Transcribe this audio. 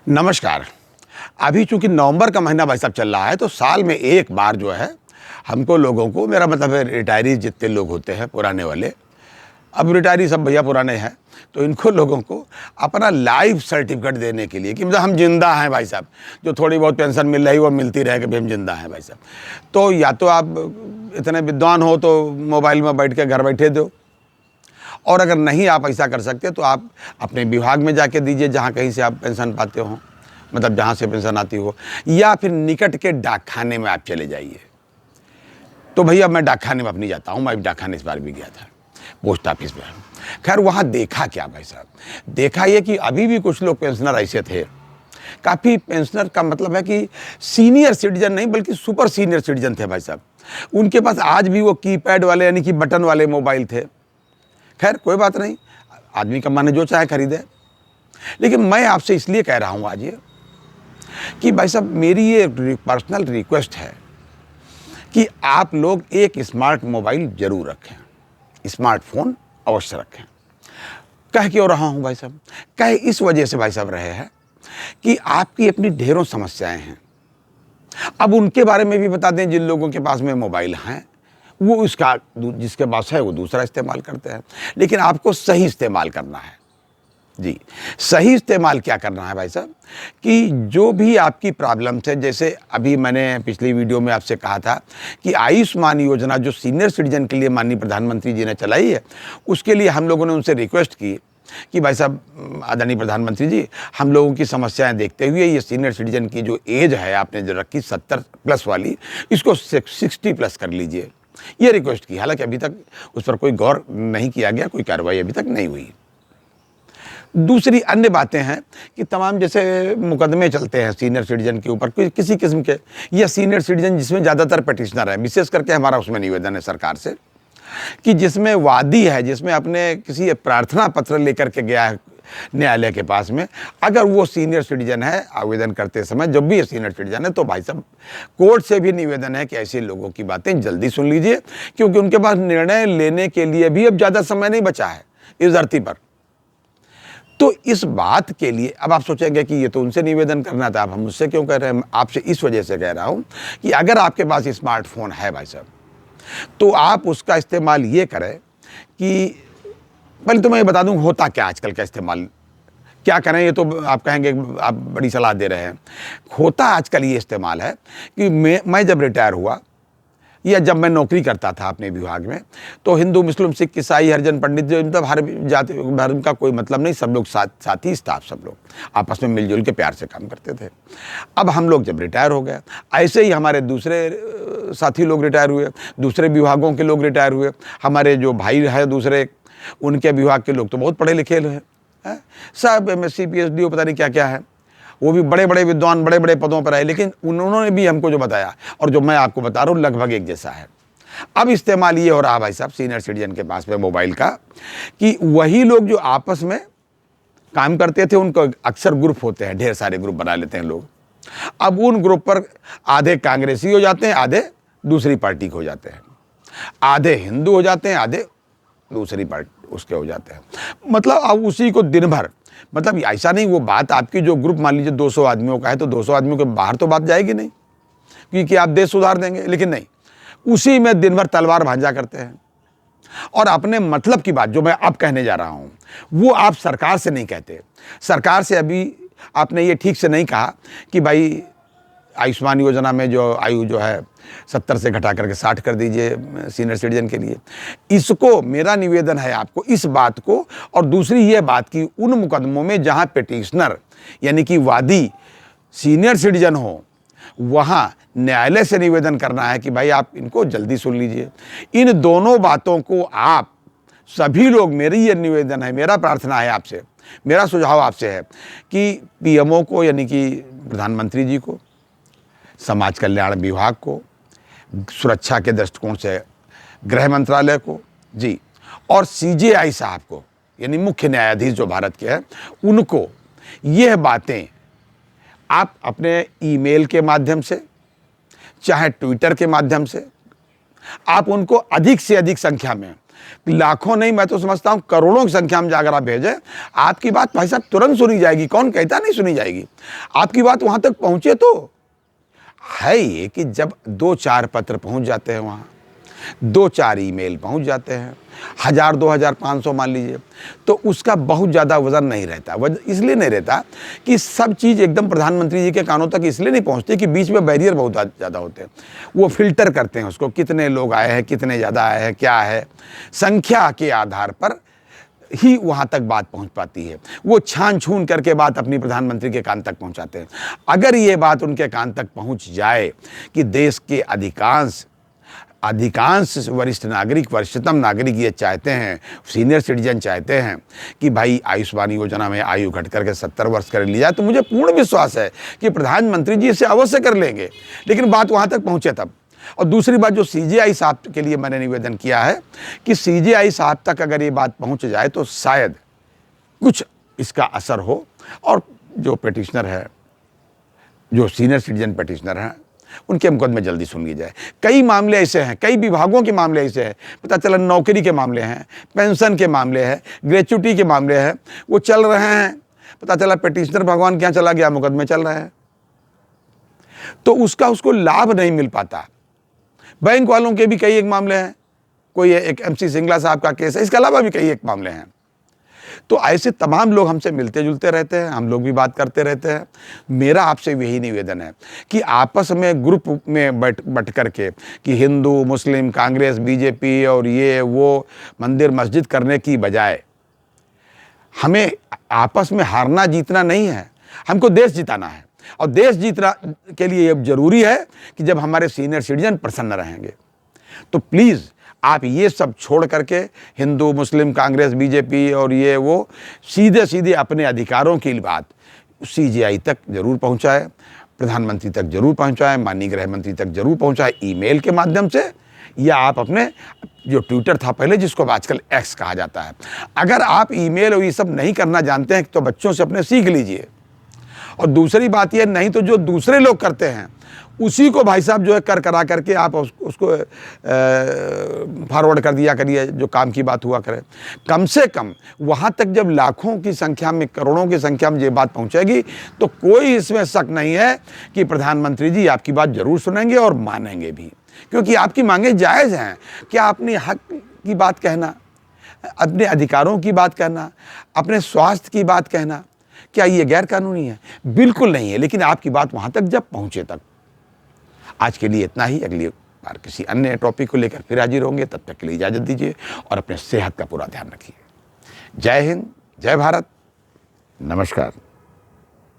नमस्कार। अभी चूंकि नवंबर का महीना भाई साहब चल रहा है, तो साल में एक बार जो है हमको लोगों को, मेरा मतलब है रिटायरी जितने लोग होते हैं पुराने वाले, अब रिटायरी सब भैया पुराने हैं, तो इनको लोगों को अपना लाइफ सर्टिफिकेट देने के लिए कि मतलब हम जिंदा हैं भाई साहब, जो थोड़ी बहुत पेंशन मिल रही वो मिलती रहे कि भाई हम जिंदा हैं भाई साहब। तो या तो आप इतने विद्वान हो तो मोबाइल में बैठ के घर बैठे दो, और अगर नहीं आप ऐसा कर सकते तो आप अपने विभाग में जाके दीजिए जहाँ कहीं से आप पेंशन पाते हो, मतलब जहाँ से पेंशन आती हो, या फिर निकट के डाकखाने में आप चले जाइए। तो भैया मैं डाकखाने में अपनी जाता हूँ, मैं डाकखाने इस बार भी गया था, पोस्ट ऑफिस में। खैर वहाँ देखा क्या भाई साहब, देखा ये कि अभी भी कुछ लोग पेंशनर ऐसे थे, काफ़ी पेंशनर का मतलब है कि सीनियर सिटीजन नहीं बल्कि सुपर सीनियर सिटीजन थे भाई साहब। उनके पास आज भी वो कीपैड वाले यानी कि बटन वाले मोबाइल थे। खैर कोई बात नहीं, आदमी का मन जो चाहे खरीदे, लेकिन मैं आपसे इसलिए कह रहा हूँ आज ये कि भाई साहब मेरी ये पर्सनल रिक्वेस्ट है कि आप लोग एक स्मार्ट मोबाइल जरूर रखें, स्मार्टफोन अवश्य रखें। कह क्यों रहा हूँ भाई साहब, कह इस वजह से भाई साहब रहे हैं कि आपकी अपनी ढेरों समस्याएं हैं। अब उनके बारे में भी बता दें, जिन लोगों के पास में मोबाइल हैं वो उसका, जिसके पास है वो दूसरा इस्तेमाल करते हैं, लेकिन आपको सही इस्तेमाल करना है। जी, सही इस्तेमाल क्या करना है भाई साहब कि जो भी आपकी प्रॉब्लम्स है, जैसे अभी मैंने पिछली वीडियो में आपसे कहा था कि आयुष्मान योजना जो सीनियर सिटीजन के लिए माननीय प्रधानमंत्री जी ने चलाई है, उसके लिए हम लोगों ने उनसे रिक्वेस्ट की कि भाई साहब आदरणीय प्रधानमंत्री जी, हम लोगों की समस्याएं देखते हुए ये सीनियर सिटीजन की जो एज है आपने जो रखी 70 प्लस वाली, इसको 60 प्लस कर लीजिए। ये रिक्वेस्ट की, हालांकि अभी तक उस पर कोई गौर नहीं किया गया, कोई कार्रवाई अभी तक नहीं हुई। दूसरी अन्य बातें हैं कि तमाम जैसे मुकदमे चलते हैं सीनियर सिटीजन के ऊपर किसी किस्म के, या सीनियर सिटीजन जिसमें ज़्यादातर पिटिशनर है, विशेष करके हमारा उसमें निवेदन है सरकार से कि जिसमें वादी है, जिसमें अपने किसी प्रार्थना पत्र लेकर के गया है न्यायालय के पास में, अगर वो सीनियर सिटीजन है आवेदन करते समय, जब भी ये सीनियर सिटीजन है, तो भाई साहब कोर्ट से भी निवेदन है कि ऐसे लोगों की बातें जल्दी सुन लीजिए, क्योंकि उनके पास निर्णय लेने के लिए भी अब ज़्यादा समय नहीं बचा है इस धरती पर। तो इस बात के लिए अब आप सोचेंगे कि ये तो उनसे निवेदन करना था, अब हम मुझसे क्यों कह रहे हैं। आपसे इस वजह से कह रहा हूं कि अगर आपके पास स्मार्टफोन है भाई साहब, तो आप उसका इस्तेमाल ये करें कि पहले तो मैं ये बता दूं होता क्या आजकल का इस्तेमाल क्या करें, ये तो आप कहेंगे आप बड़ी सलाह दे रहे हैं। होता आजकल ये इस्तेमाल है कि मैं जब रिटायर हुआ या जब मैं नौकरी करता था अपने विभाग में, तो हिंदू मुस्लिम सिख ईसाई हरिजन पंडित जो मतलब हर जाति धर्म का कोई मतलब नहीं, सब लोग साथी स्टाफ सब लोग आपस में मिलजुल के प्यार से काम करते थे। अब हम लोग जब रिटायर हो गए, ऐसे ही हमारे दूसरे साथी लोग रिटायर हुए, दूसरे विभागों के लोग रिटायर हुए, हमारे जो भाई हैं दूसरे उनके विभाग के लोग तो बहुत पढ़े लिखे हैं, सब MSc PhD पता नहीं क्या क्या है, वो भी बड़े बड़े विद्वान बड़े बड़े पदों पर आए, लेकिन उन्होंने भी हमको जो बताया और जो मैं आपको बता रहा हूँ लगभग एक जैसा है। अब इस्तेमाल ये हो रहा भाई साहब सीनियर सिटीजन के पास में मोबाइल का कि वही लोग जो आपस में काम करते थे, उनको अक्सर ग्रुप होते हैं, ढेर सारे ग्रुप बना लेते हैं लोग। अब उन ग्रुप पर आधे कांग्रेसी हो जाते हैं, आधे दूसरी पार्टी के हो जाते हैं, आधे हिंदू हो जाते हैं, आधे दूसरी पार्टी उसके हो जाते हैं। मतलब अब उसी को दिन भर, मतलब ऐसा नहीं वो बात आपकी जो ग्रुप मान लीजिए 200 आदमियों का है, तो 200 आदमियों के बाहर तो बात जाएगी नहीं, क्योंकि आप देश सुधार देंगे, लेकिन नहीं, उसी में दिन भर तलवार भांजा करते हैं। और अपने मतलब की बात जो मैं अब कहने जा रहा हूं वो आप सरकार से नहीं कहते। सरकार से अभी आपने ये ठीक से नहीं कहा कि भाई आयुष्मान योजना में जो आयु जो है 70 से घटा करके 60 कर दीजिए सीनियर सिटीजन के लिए। इसको मेरा निवेदन है आपको इस बात को, और दूसरी ये बात कि उन मुकदमों में जहां पिटिशनर यानी कि वादी सीनियर सिटीजन हो, वहां न्यायालय से निवेदन करना है कि भाई आप इनको जल्दी सुन लीजिए। इन दोनों बातों को आप सभी लोग, मेरी ये निवेदन है, मेरा प्रार्थना है आपसे, मेरा सुझाव आपसे है कि PMO को यानी कि प्रधानमंत्री जी को, समाज कल्याण विभाग को, सुरक्षा के दृष्टिकोण से गृह मंत्रालय को जी, और CJI साहब को यानी मुख्य न्यायाधीश जो भारत के हैं, उनको यह बातें आप अपने ईमेल के माध्यम से चाहे ट्विटर के माध्यम से आप उनको अधिक से अधिक संख्या में लाखों नहीं, मैं तो समझता हूं करोड़ों की संख्या में अगर आप भेजें, आपकी बात भाई साहब तुरंत सुनी जाएगी। कौन कहता नहीं सुनी जाएगी? आपकी बात वहां तक पहुंचे तो है ये कि जब 2-4 पत्र पहुंच जाते हैं वहां, 2-4 ईमेल पहुंच जाते हैं, 1000, 2000, 500 मान लीजिए, तो उसका बहुत ज़्यादा वजन नहीं रहता। वजन इसलिए नहीं रहता कि सब चीज़ एकदम प्रधानमंत्री जी के कानों तक इसलिए नहीं पहुंचती कि बीच में बैरियर बहुत ज़्यादा होते हैं। वो फिल्टर करते हैं उसको, कितने लोग आए हैं, कितने ज़्यादा आए हैं, क्या है, संख्या के आधार पर ही वहां तक बात पहुंच पाती है। वो छान छून करके बात अपनी प्रधानमंत्री के कान तक पहुंचाते हैं। अगर ये बात उनके कान तक पहुंच जाए कि देश के अधिकांश वरिष्ठ नागरिक, वरिष्ठतम नागरिक ये चाहते हैं, सीनियर सिटीजन चाहते हैं कि भाई आयुष्मान योजना में आयु घट करके 70 वर्ष कर ली जाए, तो मुझे पूर्ण विश्वास है कि प्रधानमंत्री जी इसे अवश्य कर लेंगे। लेकिन बात वहां तक पहुंचे तब। और दूसरी बात, जो सीजेआई साहब के लिए मैंने निवेदन किया है कि सीजेआई साहब तक अगर ये बात पहुंच जाए तो शायद कुछ इसका असर हो, और जो पिटिशनर है, जो सीनियर सिटीजन पिटिशनर हैं, उनके मुकदमे जल्दी सुन ली जाए। कई मामले ऐसे हैं, कई विभागों के मामले ऐसे हैं, पता चला नौकरी के मामले हैं, पेंशन के मामले हैं, ग्रेच्युटी के मामले हैं, वो चल रहे हैं। पता चला पिटिशनर भगवान के यहाँ चला गया, मुकदमे चल रहे हैं, तो उसको लाभ नहीं मिल पाता। बैंक वालों के भी कई एक मामले हैं, कोई एक MC सिंगला साहब का केस है, इसके अलावा भी कई एक मामले हैं। तो ऐसे तमाम लोग हमसे मिलते जुलते रहते हैं, हम लोग भी बात करते रहते हैं। मेरा आपसे यही निवेदन है कि आपस में ग्रुप में बट करके कि हिंदू, मुस्लिम, कांग्रेस, बीजेपी और ये वो मंदिर मस्जिद करने की बजाय हमें आपस में हारना जीतना नहीं है, हमको देश जिताना है। और देश जीतना के लिए अब जरूरी है कि जब हमारे सीनियर सिटीजन प्रसन्न रहेंगे, तो प्लीज़ आप ये सब छोड़ करके हिंदू, मुस्लिम, कांग्रेस, बीजेपी और ये वो सीधे सीधे अपने अधिकारों की बात सीजेआई तक जरूर पहुंचाए, प्रधानमंत्री तक जरूर पहुंचाए, माननीय गृह मंत्री तक जरूर पहुंचाए, ईमेल के माध्यम से, या आप अपने जो ट्विटर था पहले, जिसको आजकल एक्स कहा जाता है, अगर आप ईमेल और ये सब नहीं करना जानते हैं तो बच्चों से अपने सीख लीजिए। और दूसरी बात यह, नहीं तो जो दूसरे लोग करते हैं उसी को भाई साहब जो है करा करके आप उसको फॉरवर्ड कर दिया करिए, जो काम की बात हुआ करे। कम से कम वहाँ तक जब लाखों की संख्या में, करोड़ों की संख्या में ये बात पहुँचेगी तो कोई इसमें शक नहीं है कि प्रधानमंत्री जी आपकी बात जरूर सुनेंगे और मानेंगे भी, क्योंकि आपकी मांगें जायज़ हैं। क्या अपने हक की बात कहना, अपने अधिकारों की बात कहना, अपने स्वास्थ्य की बात कहना, क्या ये गैर कानूनी है? बिल्कुल नहीं है। लेकिन आपकी बात वहाँ तक जब पहुँचे तक। आज के लिए इतना ही, अगली बार किसी अन्य टॉपिक को लेकर फिर हाजिर होंगे। तब तक के लिए इजाज़त दीजिए और अपने सेहत का पूरा ध्यान रखिए। जय हिंद, जय भारत, नमस्कार।